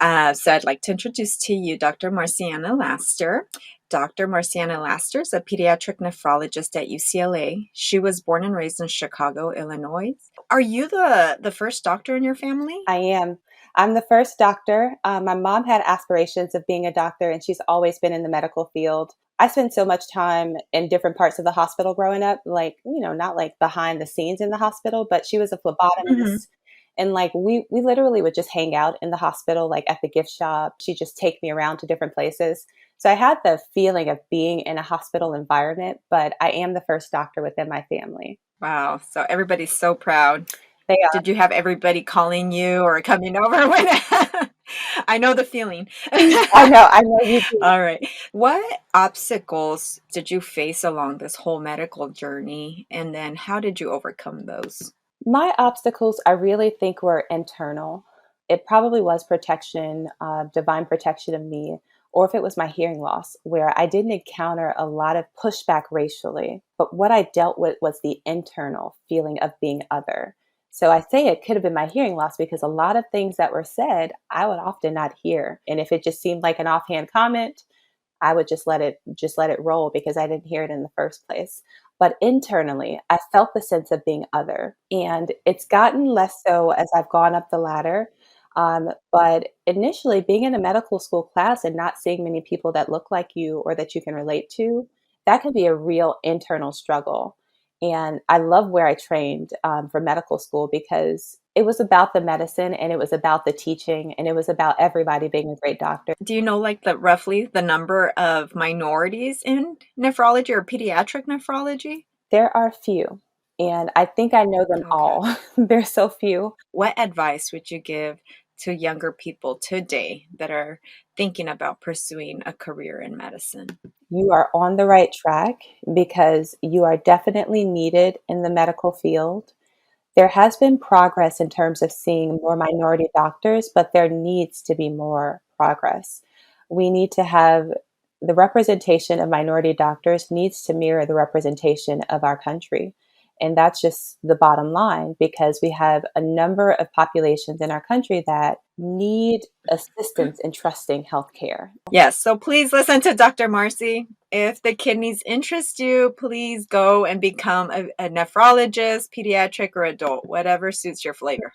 So I'd like to introduce to you Dr. Marciana Laster. Dr. Marciana Laster is a pediatric nephrologist at UCLA. She was born and raised in Chicago, Illinois. Are you the first doctor in your family? I am. I'm the first doctor. My mom had aspirations of being a doctor, and she's always been in the medical field. I spent so much time in different parts of the hospital growing up, like, not like behind the scenes in the hospital, but she was a Hmm. phlebotomist. And like we literally would just hang out in the hospital, like at the gift shop. She'd just take me around to different places. So I had the feeling of being in a hospital environment, but I am the first doctor within my family. Wow. So everybody's so proud. They Did you have everybody calling you or coming over when I know the feeling. I know you do. All right. What obstacles did you face along this whole medical journey? And then how did you overcome those? My obstacles, I really think, were internal. It probably was protection, divine protection of me, or if it was my hearing loss, where I didn't encounter a lot of pushback racially. But what I dealt with was the internal feeling of being other. So I say it could have been my hearing loss because a lot of things that were said, I would often not hear. And if it just seemed like an offhand comment, I would just let it roll because I didn't hear it in the first place. But internally, I felt the sense of being other, and it's gotten less so as I've gone up the ladder. But initially, being in a medical school class and not seeing many people that look like you or that you can relate to, that can be a real internal struggle. And I love where I trained for medical school because it was about the medicine and it was about the teaching and it was about everybody being a great doctor. Do you know like the roughly the number of minorities in nephrology or pediatric nephrology? There are few, and I think I know them Okay. all. There's so few. What advice would you give to younger people today that are thinking about pursuing a career in medicine? You are on the right track because you are definitely needed in the medical field. There has been progress in terms of seeing more minority doctors, but there needs to be more progress. We need to have the representation of minority doctors needs to mirror the representation of our country. And that's just the bottom line because we have a number of populations in our country that need assistance in trusting healthcare. Yes, so please listen to Dr. Marcy. If the kidneys interest you, please go and become a nephrologist, pediatric or adult, whatever suits your flavor.